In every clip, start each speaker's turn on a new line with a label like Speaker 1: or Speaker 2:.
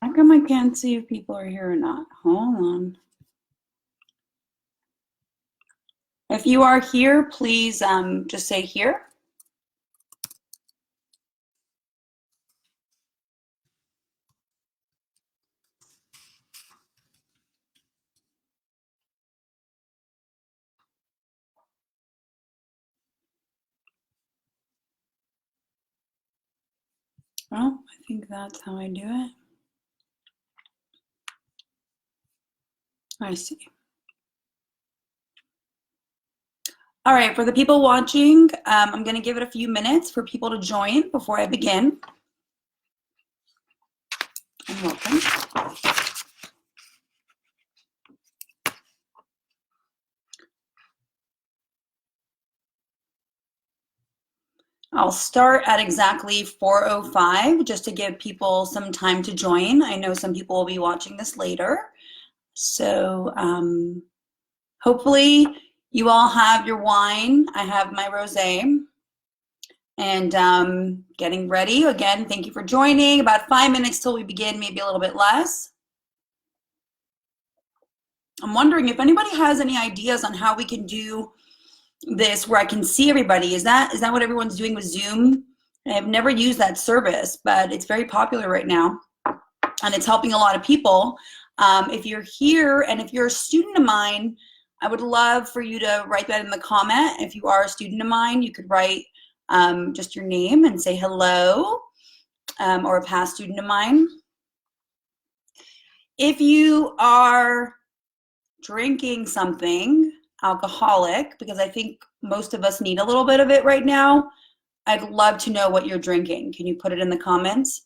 Speaker 1: How come I can't see if people are here or not? Hold on. If you are here, please just say here. Oh, I think that's how I do it. I see. All right, for the people watching, I'm going to give it a few minutes for people to join before I begin. And welcome. I'll start at exactly 4:05 just to give people some time to join. I know some people will be watching this later. So hopefully you all have your wine. I have my rosé. And getting ready. Again, thank you for joining. About 5 minutes till we begin, maybe a little bit less. I'm wondering if anybody has any ideas on how we can do this where I can see everybody. Is that what everyone's doing with Zoom? I've never used that service, but it's very popular right now, and it's helping a lot of people. If you're here and if you're a student of mine, I would love for you to write that in the comment. If you are a student of mine, you could write just your name and say hello, or a past student of mine. If you are drinking something alcoholic, because I think most of us need a little bit of it right now, I'd love to know what you're drinking. Can you put it in the comments?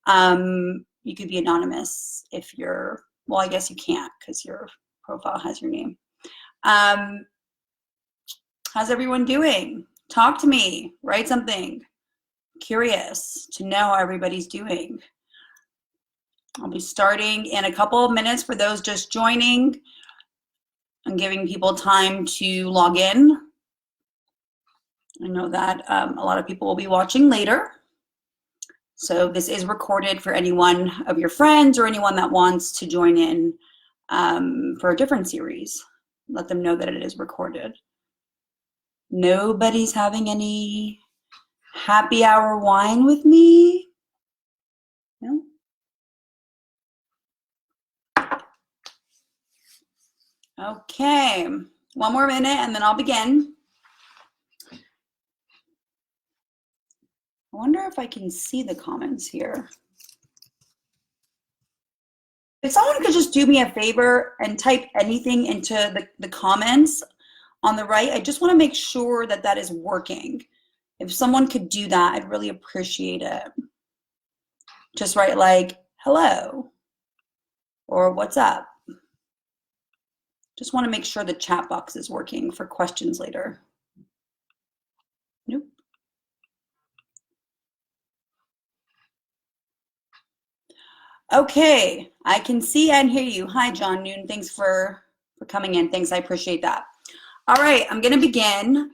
Speaker 1: You could be anonymous if you're, well, I guess you can't because your profile has your name. How's everyone doing? Talk to me, write something. Curious to know how everybody's doing. I'll be starting in a couple of minutes for those just joining. I'm giving people time to log in. I know that a lot of people will be watching later. So this is recorded for anyone of your friends or anyone that wants to join in for a different series. Let them know that it is recorded. Nobody's having any happy hour wine with me? No? Okay, one more minute and then I'll begin. I wonder if I can see the comments here. If someone could just do me a favor and type anything into the comments on the right, I just want to make sure that that is working. If someone could do that, I'd really appreciate it. Just write like, hello, or what's up. Just want to make sure the chat box is working for questions later. Nope. Okay, I can see and hear you. Hi, John Noon. Thanks for coming in. Thanks, I appreciate that. All right, I'm going to begin.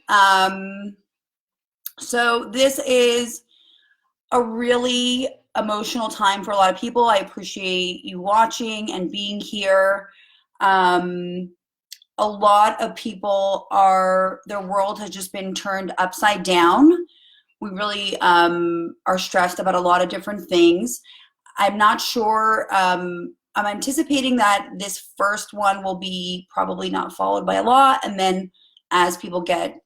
Speaker 1: So this is a really emotional time for a lot of people. I appreciate you watching and being here. A lot of people their world has just been turned upside down. We really are stressed about a lot of different things. I'm not sure, I'm anticipating that this first one will be probably not followed by a lot, and then as people get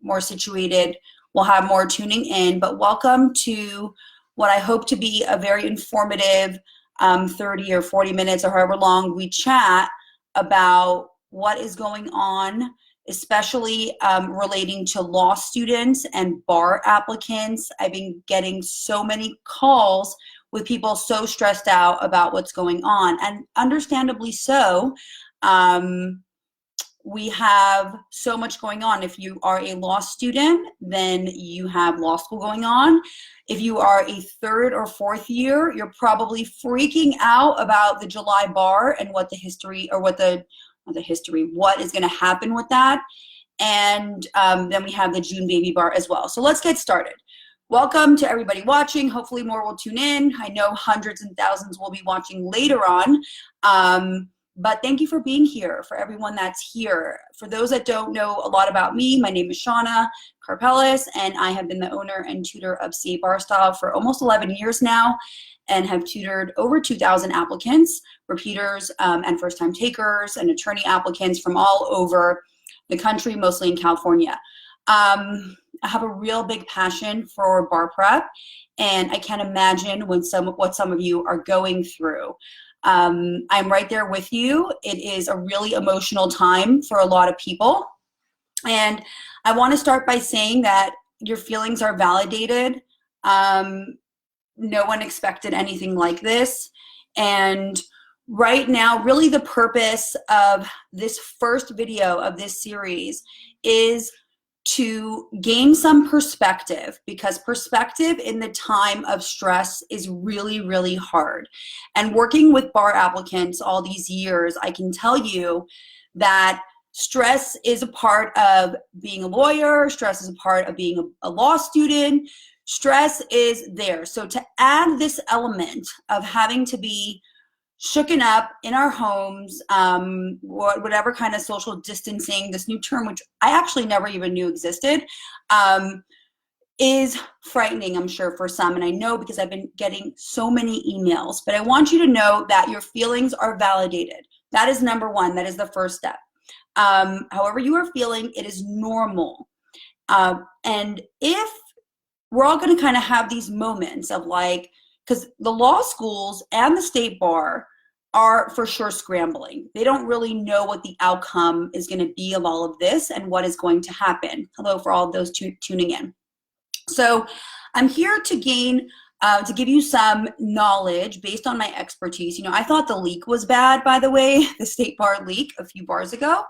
Speaker 1: more situated, we'll have more tuning in. But welcome to what I hope to be a very informative 30 or 40 minutes or however long we chat about what is going on, especially relating to law students and bar applicants. I've been getting so many calls with people so stressed out about what's going on, and understandably so. We have so much going on. If you are a law student, then you have law school going on. If you are a third or fourth year, you're probably freaking out about the July bar and what the history, or what is going to happen with that. And then we have the June baby bar as well. So let's get started. Welcome to everybody watching. Hopefully more will tune in. I know hundreds and thousands will be watching later on. But thank you for being here, for everyone that's here. For those that don't know a lot about me, my name is Shana Carpelis, and I have been the owner and tutor of CA Bar Style for almost 11 years now, and have tutored over 2,000 applicants, repeaters, and first-time takers, and attorney applicants from all over the country, mostly in California. I have a real big passion for bar prep, and I can't imagine what some of you are going through. I'm right there with you. It is a really emotional time for a lot of people. And I want to start by saying that your feelings are validated. No one expected anything like this. And right now, really the purpose of this first video of this series is to gain some perspective, because perspective in the time of stress is really, really hard. And working with bar applicants all these years, I can tell you that stress is a part of being a lawyer. Stress is a part of being a law student. Stress is there. So to add this element of having to be shooken up in our homes, whatever kind of social distancing, this new term, which I actually never even knew existed, is frightening, I'm sure, for some. And I know because I've been getting so many emails. But I want you to know that your feelings are validated. That is number one. That is the first step. However you are feeling, it is normal. And if we're all going to kind of have these moments of like, because the law schools and the state bar are for sure scrambling. They don't really know what the outcome is going to be of all of this and what is going to happen. Hello for all of those tuning in. So I'm here to give you some knowledge based on my expertise. You know, I thought the leak was bad, by the way, the state bar leak a few bars ago.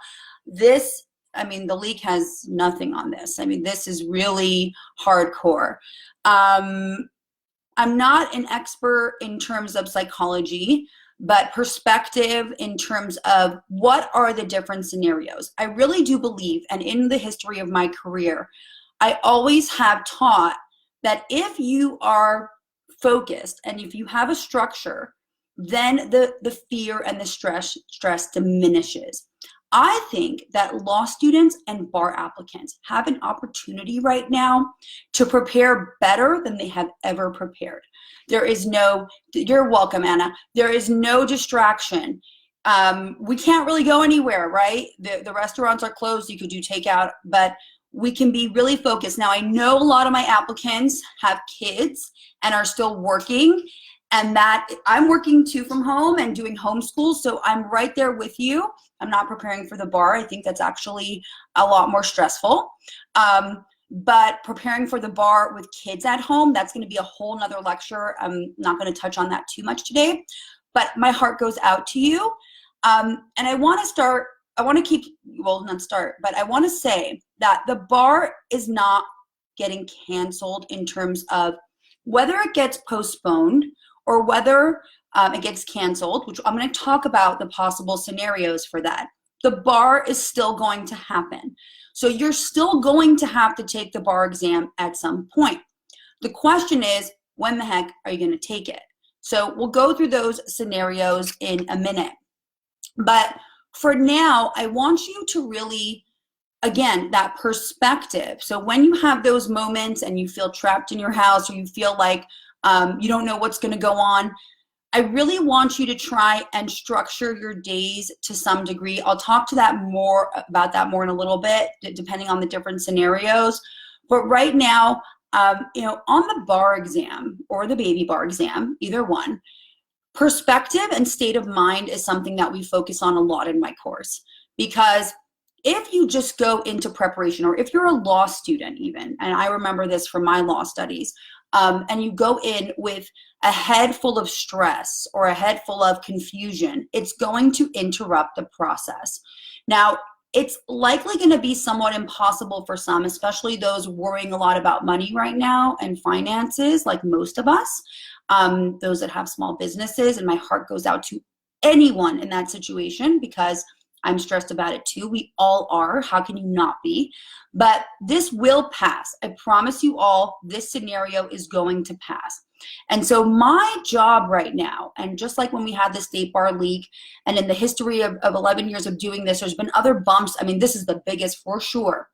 Speaker 1: The leak has nothing on this. I mean, this is really hardcore. I'm not an expert in terms of psychology, but perspective in terms of what are the different scenarios. I really do believe, and in the history of my career, I always have taught that if you are focused and if you have a structure, then the fear and the stress diminishes. I think that law students and bar applicants have an opportunity right now to prepare better than they have ever prepared. You're welcome, Anna. There is no distraction. We can't really go anywhere, right? The restaurants are closed. You could do takeout, but we can be really focused. Now, I know a lot of my applicants have kids and are still working, and that I'm working too from home and doing homeschool, so I'm right there with you. I'm not preparing for the bar. I think that's actually a lot more stressful. But preparing for the bar with kids at home, that's going to be a whole nother lecture. I'm not going to touch on that too much today, but my heart goes out to you. And I want to say that the bar is not getting canceled in terms of whether it gets postponed or whether it gets canceled, which I'm going to talk about the possible scenarios for that. The bar is still going to happen. So you're still going to have to take the bar exam at some point. The question is, when the heck are you going to take it? So we'll go through those scenarios in a minute. But for now, I want you to really, again, that perspective. So when you have those moments and you feel trapped in your house, or you feel like you don't know what's going to go on, I really want you to try and structure your days to some degree. I'll talk to that about that more in a little bit, depending on the different scenarios. But right now, on the bar exam or the baby bar exam, either one, perspective and state of mind is something that we focus on a lot in my course. Because if you just go into preparation, or if you're a law student even, and I remember this from my law studies, and you go in with a head full of stress or a head full of confusion, it's going to interrupt the process. Now, It's likely going to be somewhat impossible for some, especially those worrying a lot about money right now and finances, like most of us, those that have small businesses. And my heart goes out to anyone in that situation because I'm stressed about it too. We all are. How can you not be? But this will pass. I promise you all, this scenario is going to pass. And so my job right now, and just like when we had the state bar leak, and in the history of 11 years of doing this, there's been other bumps. I mean, this is the biggest for sure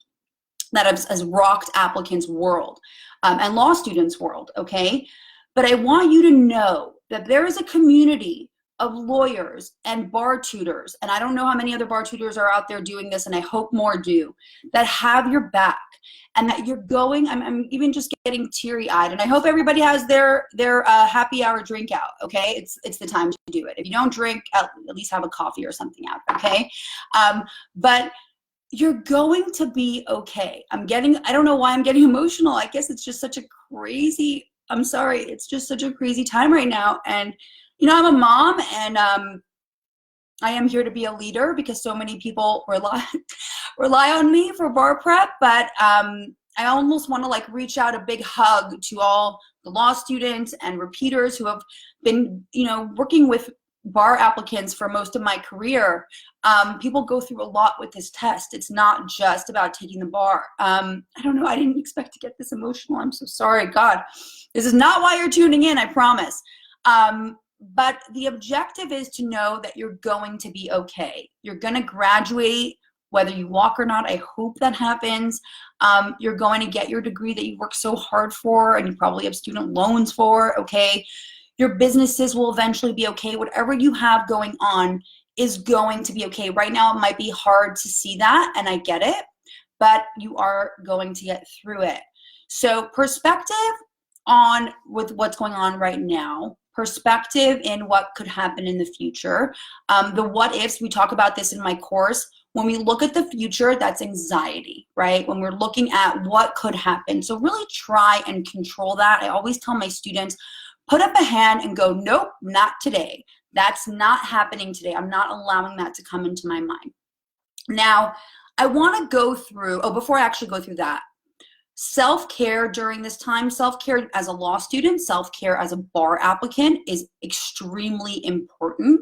Speaker 1: that has rocked applicants' world and law students' world, okay? But I want you to know that there is a community of lawyers and bar tutors, and I don't know how many other bar tutors are out there doing this, and I hope more do, that have your back, and that you're going, I'm even just getting teary-eyed, and I hope everybody has their happy hour drink out, okay? It's the time to do it. If you don't drink, at least have a coffee or something out, okay? But you're going to be okay. I don't know why I'm getting emotional. I guess it's just such a crazy, I'm sorry, it's just such a crazy time right now. And you know, I'm a mom, and I am here to be a leader because so many people rely on me for bar prep. But I almost want to like reach out a big hug to all the law students and repeaters who have been, you know, working with bar applicants for most of my career. People go through a lot with this test. It's not just about taking the bar. I don't know. I didn't expect to get this emotional. I'm so sorry. God, this is not why you're tuning in, I promise. But the objective is to know that you're going to be okay. You're going to graduate, whether you walk or not. I hope that happens. You're going to get your degree that you worked so hard for, and you probably have student loans for, okay? Your businesses will eventually be okay. Whatever you have going on is going to be okay. Right now, it might be hard to see that, and I get it, but you are going to get through it. So perspective on with what's going on right now, perspective in what could happen in the future. The what ifs, we talk about this in my course. When we look at the future, that's anxiety, right? When we're looking at what could happen. So really try and control that. I always tell my students, put up a hand and go, nope, not today. That's not happening today. I'm not allowing that to come into my mind. Now, I want to go through, before I actually go through that, self-care during this time, self-care as a law student, self-care as a bar applicant is extremely important.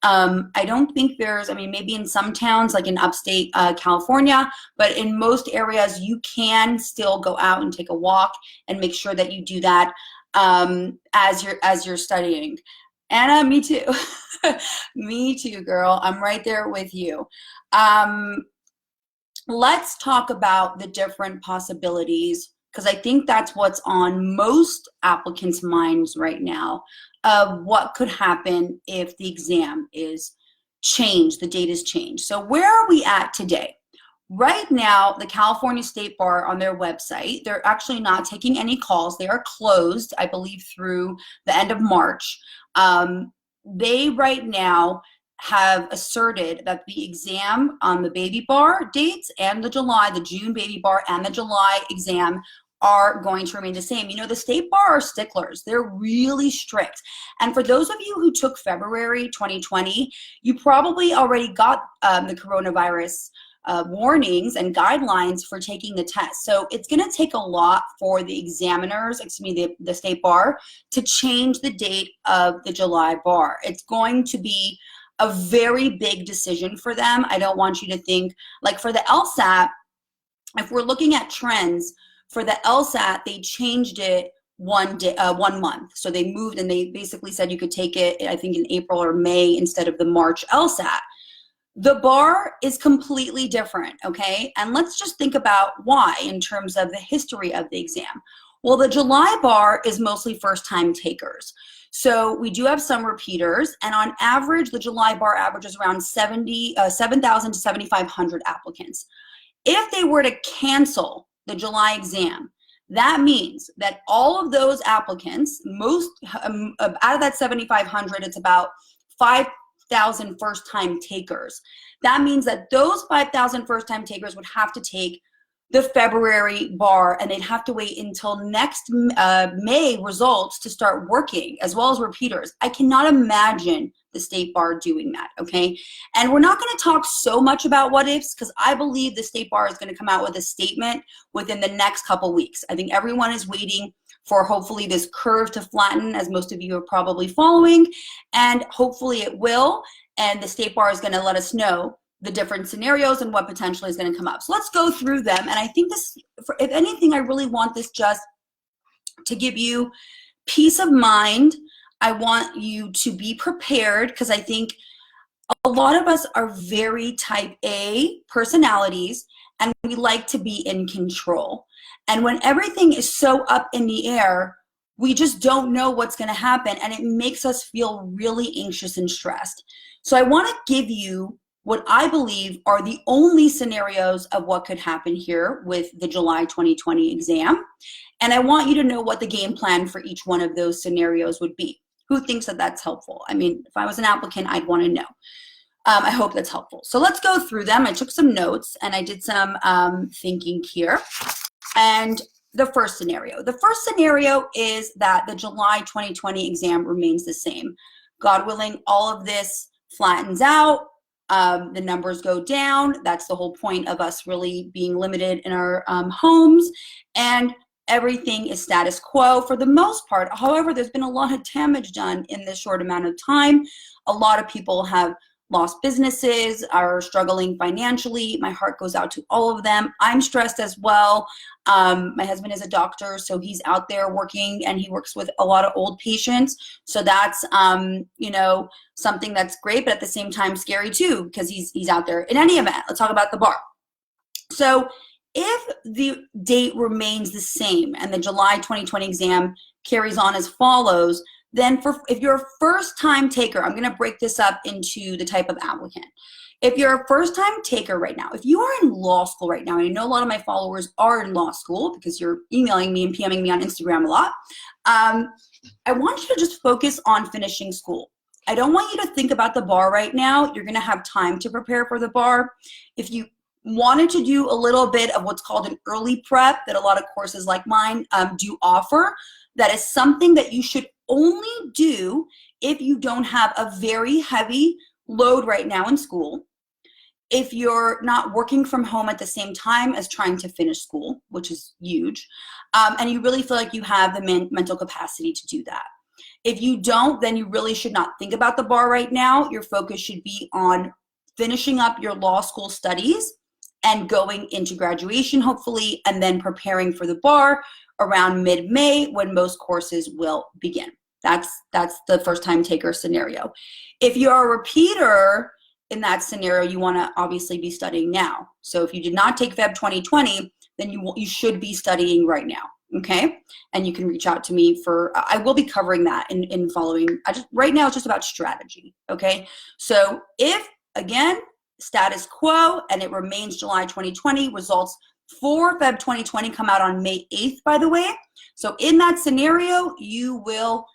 Speaker 1: I don't think there's, I mean, maybe in some towns like in upstate California, but in most areas you can still go out and take a walk and make sure that you do that as you're studying. Anna, me too. Me too, girl. I'm right there with you. Let's talk about the different possibilities, because I think that's what's on most applicants' minds right now of what could happen if the exam is changed, the date is changed. So where are we at today? Right now, the California State Bar on their website, they're actually not taking any calls. They are closed, I believe, through the end of March. They right now have asserted that the exam on the baby bar dates and the June baby bar and the July exam are going to remain the same. You know, the state bar are sticklers. They're really strict. And for those of you who took February 2020, you probably already got the coronavirus warnings and guidelines for taking the test. So it's going to take a lot for the examiners, the state bar, to change the date of the July bar. It's going to be a very big decision for them. I don't want you to think, like for the LSAT, if we're looking at trends, for the LSAT, they changed it 1 month. So they moved and they basically said you could take it, I think in April or May instead of the March LSAT. The bar is completely different, okay? And let's just think about why in terms of the history of the exam. Well, the July bar is mostly first-time takers. So we do have some repeaters, and on average, the July bar averages around 7,000 to 7,500 applicants. If they were to cancel the July exam, that means that all of those applicants, most out of that 7,500, it's about 5,000 first-time takers. That means that those 5,000 first-time takers would have to take the February bar, and they'd have to wait until next May results to start working, as well as repeaters. I cannot imagine the state bar doing that, okay? And we're not going to talk so much about what ifs because I believe the state bar is going to come out with a statement within the next couple weeks. I think everyone is waiting for hopefully this curve to flatten, as most of you are probably following, and hopefully it will, and the state bar is going to let us know the different scenarios and what potentially is going to come up. So let's go through them, and I think this, if anything, I really want this just to give you peace of mind. I want you to be prepared because I think a lot of us are very type A personalities and we like to be in control. And when everything is so up in the air, we just don't know what's going to happen and it makes us feel really anxious and stressed. So I want to give you what I believe are the only scenarios of what could happen here with the July 2020 exam. And I want you to know what the game plan for each one of those scenarios would be. Who thinks that that's helpful? I mean, if I was an applicant, I'd want to know. I hope that's helpful. So let's go through them. I took some notes and I did some thinking here. And the first scenario is that the July 2020 exam remains the same. God willing, all of this flattens out. The numbers go down. That's the whole point of us really being limited in our homes. And everything is status quo for the most part. However, there's been a lot of damage done in this short amount of time. A lot of people have lost businesses, are struggling financially. My heart goes out to all of them. I'm stressed as well. My husband is a doctor, so he's out there working and he works with a lot of old patients. So that's, you know, something that's great, but at the same time scary too, because he's out there. In any event, let's talk about the bar. So if the date remains the same and the July 2020 exam carries on as follows, then if you're a first-time taker, I'm going to break this up into the type of applicant. If you're a first-time taker right now, if you are in law school right now, and I know a lot of my followers are in law school because you're emailing me and PMing me on Instagram a lot, I want you to just focus on finishing school. I don't want you to think about the bar right now. You're going to have time to prepare for the bar. If you wanted to do a little bit of what's called an early prep that a lot of courses like mine do offer, that is something that you should only do if you don't have a very heavy load right now in school, if you're not working from home at the same time as trying to finish school, which is huge, and you really feel like you have the mental capacity to do that. If you don't, then you really should not think about the bar right now. Your focus should be on finishing up your law school studies and going into graduation, hopefully, and then preparing for the bar around mid-May when most courses will begin. That's the first-time taker scenario. If you're a repeater in that scenario, you want to obviously be studying now. So if you did not take Feb 2020, then you should be studying right now, okay? And you can reach out to me for, I will be covering that in following. Right now it's just about strategy, okay? So if, again, status quo and it remains July 2020, results for Feb 2020 come out on May 8th, by the way. So in that scenario, you will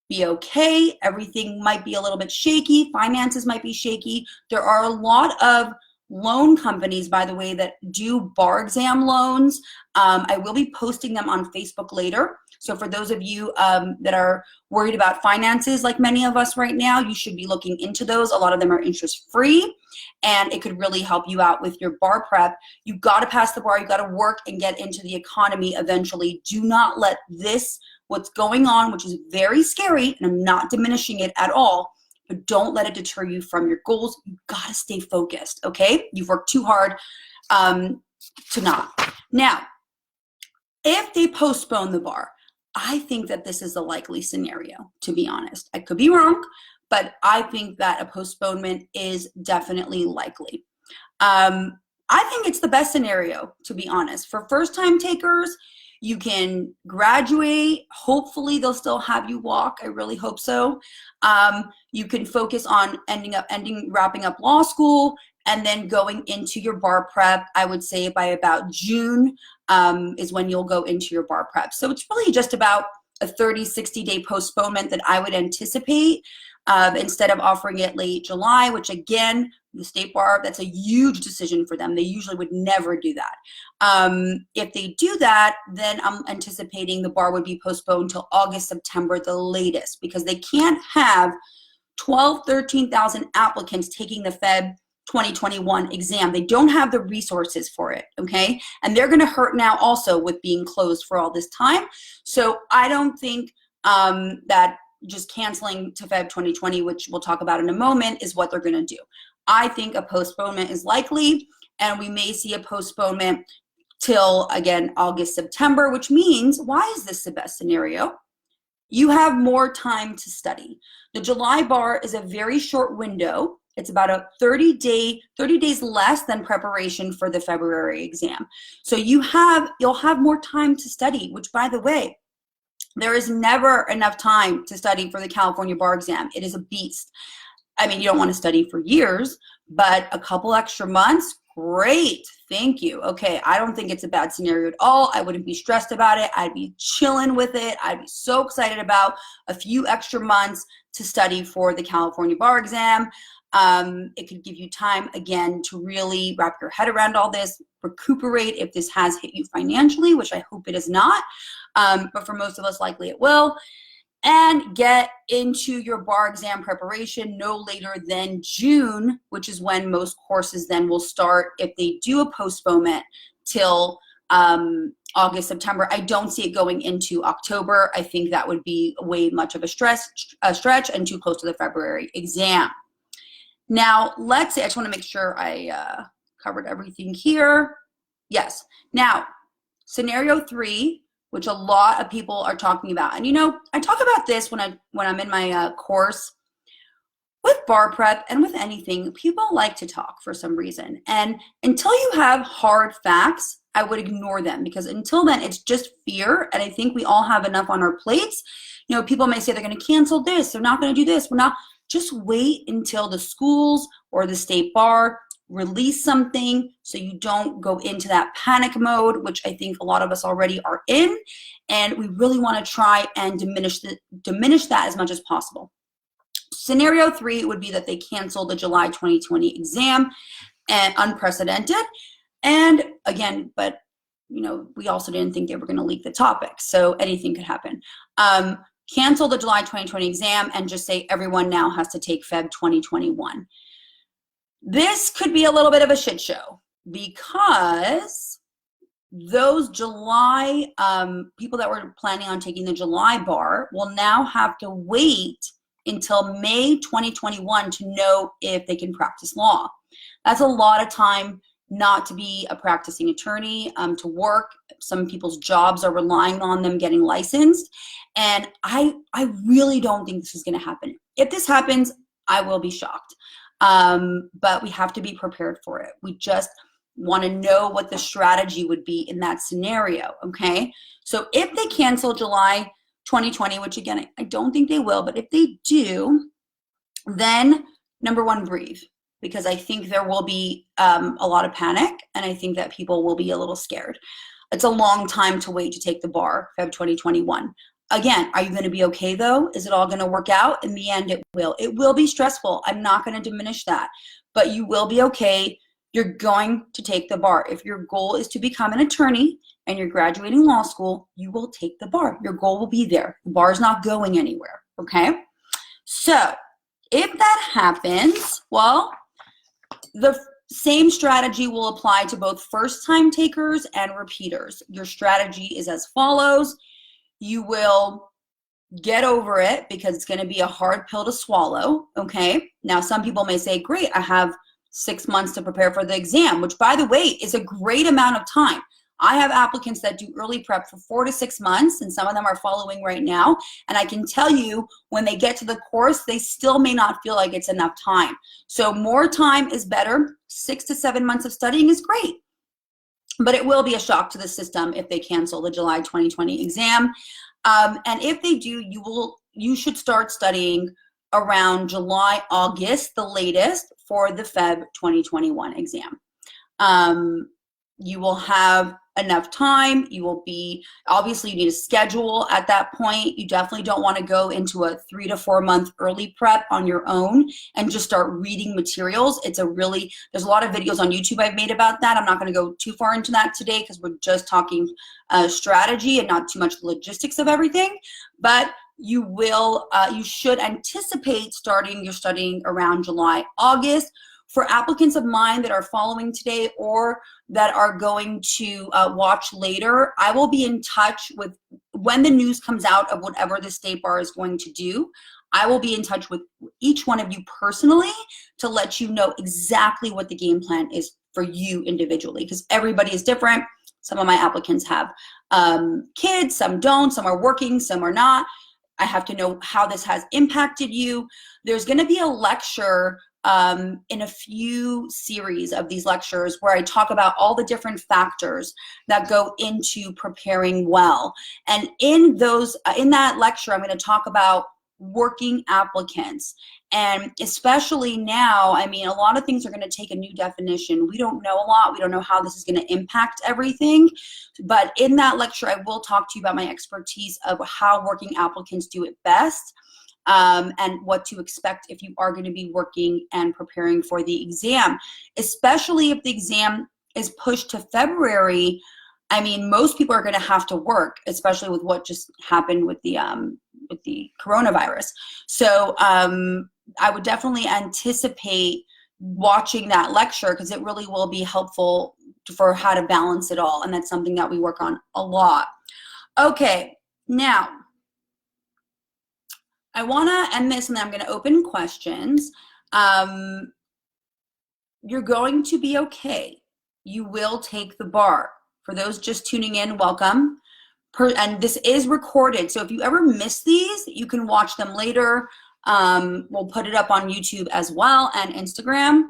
Speaker 1: be okay. Everything might be a little bit shaky. Finances might be shaky. There are a lot of loan companies, by the way, that do bar exam loans. I will be posting them on Facebook later. So for those of you that are worried about finances, like many of us right now, you should be looking into those. A lot of them are interest-free, and it could really help you out with your bar prep. You've got to pass the bar. You've got to work and get into the economy eventually. Do not let this, what's going on, which is very scary, and I'm not diminishing it at all, but don't let it deter you from your goals. You've got to stay focused, okay? You've worked too hard to not. Now, if they postpone the bar, I think that this is a likely scenario, to be honest. I could be wrong, but I think that a postponement is definitely likely. I think it's the best scenario, to be honest. For first-time takers, you can graduate. Hopefully, they'll still have you walk. I really hope so. You can focus on wrapping up law school, and then going into your bar prep. I would say by about June is when you'll go into your bar prep. So it's really just about a 30, 60-day postponement that I would anticipate instead of offering it late July, which again, the state bar, that's a huge decision for them. They usually would never do that. If they do that, then I'm anticipating the bar would be postponed till August, September, the latest, because they can't have 13,000 applicants taking the Feb 2021 exam. They don't have the resources for it, okay? And they're gonna hurt now also with being closed for all this time. So I don't think that just canceling to Feb 2020, which we'll talk about in a moment, is what they're gonna do. I think a postponement is likely, and we may see a postponement till, again, August, September, which means, why is this the best scenario? You have more time to study. The July bar is a very short window. It's about a 30 days less than preparation for the February exam. So you'll have more time to study, which, by the way, there is never enough time to study for the California bar exam. It is a beast. I mean, you don't want to study for years, but a couple extra months, great, thank you. Okay, I don't think it's a bad scenario at all. I wouldn't be stressed about it. I'd be chilling with it. I'd be so excited about a few extra months to study for the California bar exam. It could give you time, again, to really wrap your head around all this, recuperate if this has hit you financially, which I hope it is not, but for most of us, likely it will, and get into your bar exam preparation no later than June, which is when most courses then will start if they do a postponement till August, September. I don't see it going into October. I think that would be way much of a stretch and too close to the February exam. Now, let's say, I just want to make sure I covered everything here. Yes. Now, scenario 3, which a lot of people are talking about. And, you know, I talk about this when I'm in my course. With bar prep and with anything, people like to talk for some reason. And until you have hard facts, I would ignore them, because until then, it's just fear. And I think we all have enough on our plates. You know, people may say they're going to cancel this. They're not going to do this. We're not. Just wait until the schools or the state bar release something so you don't go into that panic mode, which I think a lot of us already are in. And we really want to try and diminish that as much as possible. Scenario 3 would be that they cancel the July 2020 exam, and unprecedented. And again, but you know, we also didn't think they were going to leak the topic, so anything could happen. Cancel the July 2020 exam and just say everyone now has to take Feb 2021. This could be a little bit of a shit show, because those July people that were planning on taking the July bar will now have to wait until May 2021 to know if they can practice law. That's a lot of time not to be a practicing attorney, to work. Some people's jobs are relying on them getting licensed. And I really don't think this is going to happen. If this happens, I will be shocked. But we have to be prepared for it. We just want to know what the strategy would be in that scenario, okay? So if they cancel July 2020, which again, I don't think they will, but if they do, then number one, breathe. Because I think there will be a lot of panic, and I think that people will be a little scared. It's a long time to wait to take the bar, Feb 2021. Again, are you going to be okay though? Is it all going to work out? In the end, it will. It will be stressful. I'm not going to diminish that, but you will be okay. You're going to take the bar. If your goal is to become an attorney and you're graduating law school, you will take the bar. Your goal will be there. The bar is not going anywhere, okay? So if that happens, well, the same strategy will apply to both first-time takers and repeaters. Your strategy is as follows. You will get over it, because it's going to be a hard pill to swallow, okay? Now, some people may say, great, I have 6 months to prepare for the exam, which, by the way, is a great amount of time. I have applicants that do early prep for 4 to 6 months, and some of them are following right now. And I can tell you, when they get to the course, they still may not feel like it's enough time. So more time is better. 6 to 7 months of studying is great. But it will be a shock to the system if they cancel the July 2020 exam. And if they do, you should start studying around July, August, the latest, for the Feb 2021 exam. You will have enough time. You will be, obviously you need a schedule at that point. You definitely don't want to go into a 3 to 4 month early prep on your own and just start reading materials. There's a lot of videos on YouTube I've made about that. I'm not going to go too far into that today, because we're just talking strategy and not too much logistics of everything. But you should anticipate starting your studying around July, August. For applicants of mine that are following today or that are going to watch later, I will be in touch with when the news comes out of whatever the State Bar is going to do. I will be in touch with each one of you personally to let you know exactly what the game plan is for you individually, because everybody is different. Some of my applicants have kids, some don't, some are working, some are not. I have to know how this has impacted you. There's going to be a lecture in a few series of these lectures where I talk about all the different factors that go into preparing well. And in that lecture, I'm going to talk about working applicants. And especially now, I mean, a lot of things are going to take a new definition. We don't know a lot. We don't know how this is going to impact everything. But in that lecture, I will talk to you about my expertise of how working applicants do it best. And what to expect if you are going to be working and preparing for the exam, especially if the exam is pushed to February. I mean, most people are going to have to work, especially with what just happened with the coronavirus. So I would definitely anticipate watching that lecture because it really will be helpful for how to balance it all. And that's something that we work on a lot. Okay, now I want to end this and then I'm going to open questions. You're going to be okay. You will take the bar. For those just tuning in, welcome. And this is recorded, so if you ever miss these, you can watch them later. We'll put it up on YouTube as well and Instagram.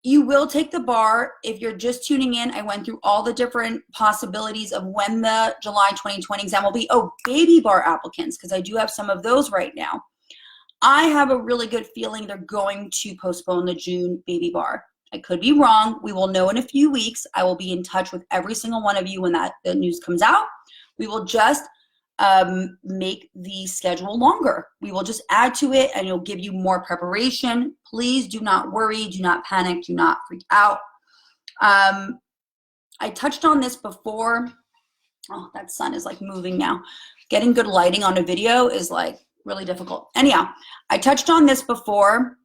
Speaker 1: You will take the bar. If you're just tuning in, I went through all the different possibilities of when the July 2020 exam will be. Oh, baby bar applicants, because I do have some of those right now. I have a really good feeling they're going to postpone the June baby bar. I could be wrong. We will know in a few weeks. I will be in touch with every single one of you when the news comes out. We will just make the schedule longer. We will just add to it and it'll give you more preparation. Please do not worry, do not panic, do not freak out. I touched on this before. Oh, that sun is like moving now. Getting good lighting on a video is like really difficult. Anyhow, I touched on this before.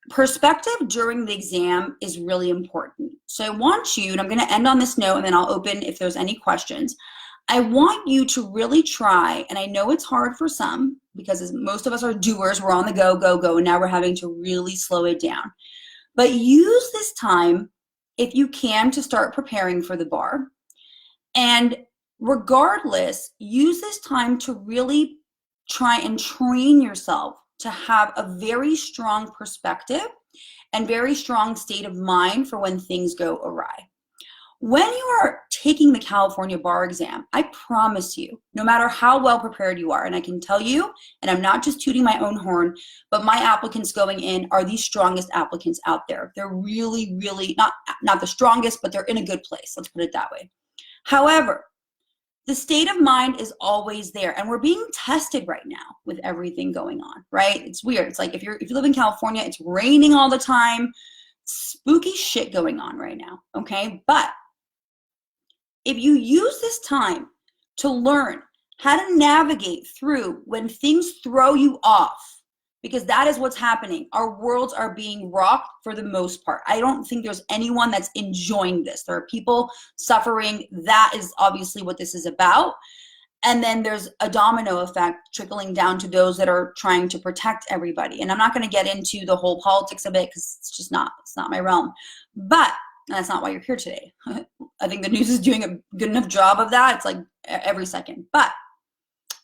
Speaker 1: Perspective during the exam is really important. So I want you, and I'm going to end on this note and then I'll open if there's any questions. I want you to really try, and I know it's hard for some because as most of us are doers, we're on the go, go, go, and now we're having to really slow it down. But use this time, if you can, to start preparing for the bar. And regardless, use this time to really try and train yourself to have a very strong perspective and very strong state of mind for when things go awry. When you are taking the California bar exam, I promise you, no matter how well prepared you are, and I can tell you, and I'm not just tooting my own horn, but my applicants going in are the strongest applicants out there. They're really, really, not the strongest, but they're in a good place. Let's put it that way. However, the state of mind is always there, and we're being tested right now with everything going on, right? It's weird. It's like if you live in California, it's raining all the time, spooky shit going on right now, okay? But if you use this time to learn how to navigate through when things throw you off, because that is what's happening. Our worlds are being rocked for the most part. I don't think there's anyone that's enjoying this. There are people suffering. That is obviously what this is about. And then there's a domino effect trickling down to those that are trying to protect everybody. And I'm not going to get into the whole politics of it because it's not my realm. But that's not why you're here today. I think the news is doing a good enough job of that. It's like every second. But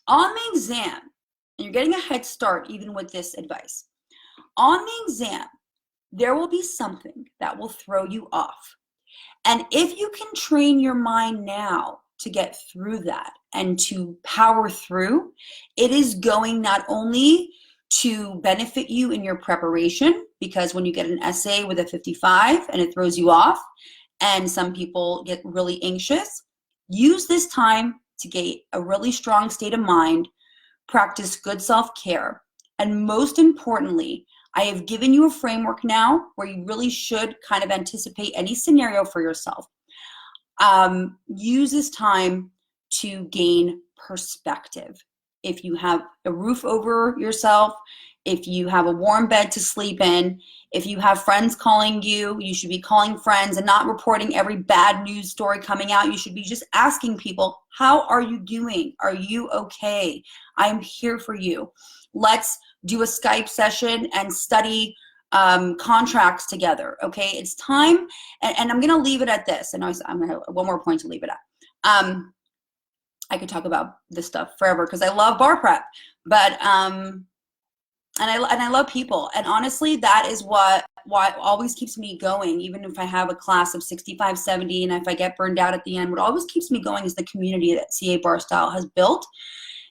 Speaker 1: on the exam, and you're getting a head start even with this advice, on the exam, there will be something that will throw you off. And if you can train your mind now to get through that and to power through, it is going not only to benefit you in your preparation, because when you get an essay with a 55 and it throws you off, and some people get really anxious, use this time to get a really strong state of mind, practice good self-care, and most importantly, I have given you a framework now where you really should kind of anticipate any scenario for yourself. Use this time to gain perspective. if you have a roof over yourself, if you have a warm bed to sleep in, if you have friends calling you, you should be calling friends and not reporting every bad news story coming out. You should be just asking people, how are you doing? Are you okay? I'm here for you. Let's do a Skype session and study contracts together. Okay, it's time, and I'm gonna leave it at this. And I'm gonna have one more point to leave it at. I could talk about this stuff forever because I love bar prep, but and I love people, and honestly, that is what always keeps me going. Even if I have a class of 65, 70, and if I get burned out at the end, what always keeps me going is the community that CA Bar Style has built.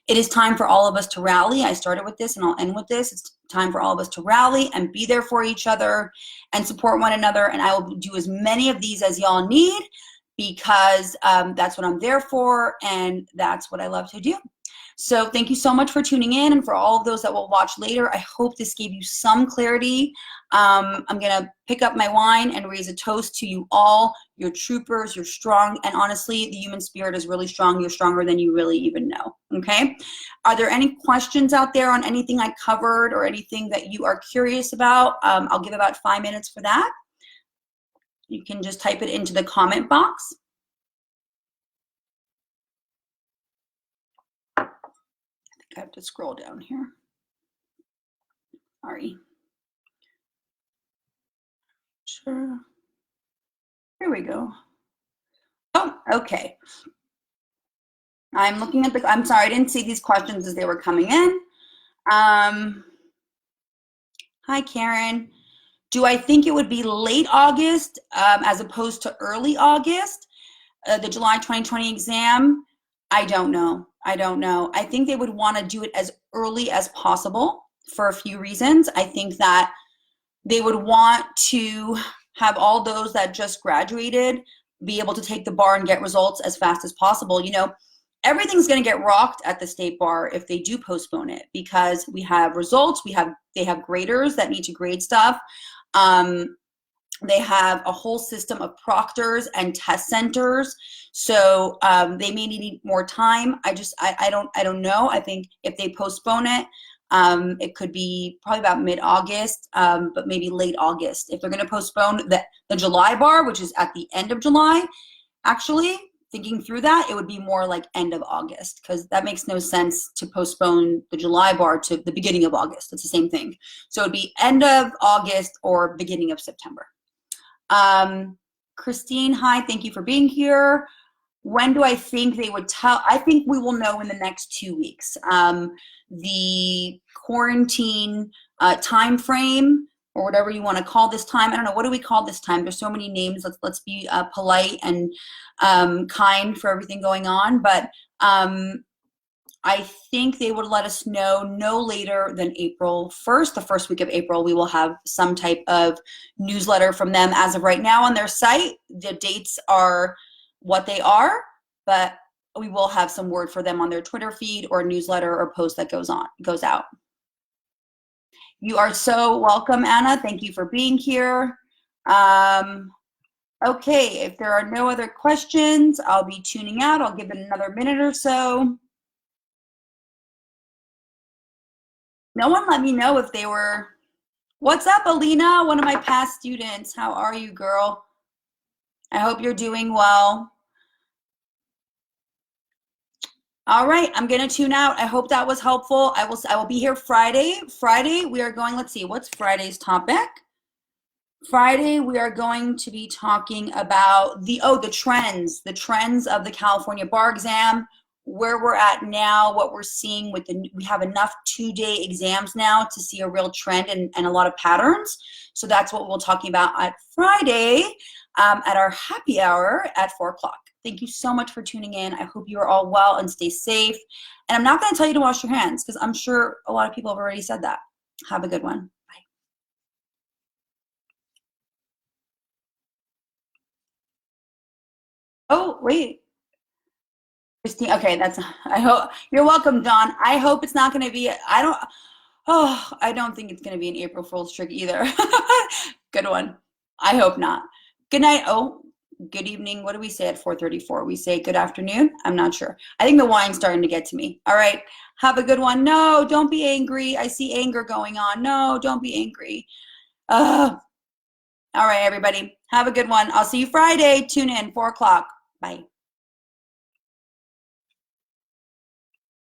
Speaker 1: It is time for all of us to rally. I started with this and I'll end with this. It's time for all of us to rally and be there for each other and support one another. And I will do as many of these as y'all need because that's what I'm there for and that's what I love to do. So thank you so much for tuning in, and for all of those that will watch later, I hope this gave you some clarity. I'm gonna pick up my wine and raise a toast to you all. You're troopers, you're strong, and honestly, the human spirit is really strong. You're stronger than you really even know, okay? Are there any questions out there on anything I covered or anything that you are curious about? I'll give about 5 minutes for that. You can just type it into the comment box. I have to scroll down here. Sorry. Sure. Here we go. Oh, okay. I'm looking at the, I'm sorry, I didn't see these questions as they were coming in. Hi, Karen. Do I think it would be late August as opposed to early August? The July 2020 exam? I don't know. I don't know. I think they would want to do it as early as possible for a few reasons. I think that they would want to have all those that just graduated be able to take the bar and get results as fast as possible. You know, everything's going to get rocked at the state bar if they do postpone it because we have results, they have graders that need to grade stuff. They have a whole system of proctors and test centers. So they may need more time. I don't know. I think if they postpone it, it could be probably about mid-August, but maybe late August. If they're going to postpone the July bar, which is at the end of July, actually, thinking through that, it would be more like end of August because that makes no sense to postpone the July bar to the beginning of August. It's the same thing. So it would be end of August or beginning of September. Christine, hi, thank you for being here. When do I think they would tell? I think we will know in the next 2 weeks. The quarantine time frame, or whatever you want to call this time. I don't know, what do we call this time? There's so many names. Let's be polite and kind for everything going on. But I think they would let us know no later than April 1st. The first week of April, we will have some type of newsletter from them. As of right now on their site, the dates are what they are, but we will have some word for them on their Twitter feed or newsletter or post that goes out. You are so welcome, Anna. Thank you for being here. Okay, if there are no other questions, I'll be tuning out. I'll give it another minute or so. No one let me know if they were. What's up, Alina? One of my past students. How are you, girl? I hope you're doing well. All right, I'm gonna tune out. I hope that was helpful. I will be here Friday. Friday, we are going, let's see, what's Friday's topic? Friday, we are going to be talking about the trends of the California bar exam, where we're at now, what we're seeing with we have enough 2-day exams now to see a real trend and a lot of patterns. So that's what we'll be talking about at Friday at our happy hour at 4 o'clock. Thank you so much for tuning in. I hope you are all well and stay safe. And I'm not going to tell you to wash your hands because I'm sure a lot of people have already said that. Have a good one. Bye. Oh, wait. Christine, okay, I hope, you're welcome, Don. I hope it's not going to be, I don't think it's going to be an April Fool's trick either. Good one. I hope not. Good night. Oh, good evening. What do we say at 4:34? We say good afternoon? I'm not sure. I think the wine's starting to get to me. All right. Have a good one. No, don't be angry. I see anger going on. No, don't be angry. All right, everybody. Have a good one. I'll see you Friday. Tune in, 4 o'clock. Bye.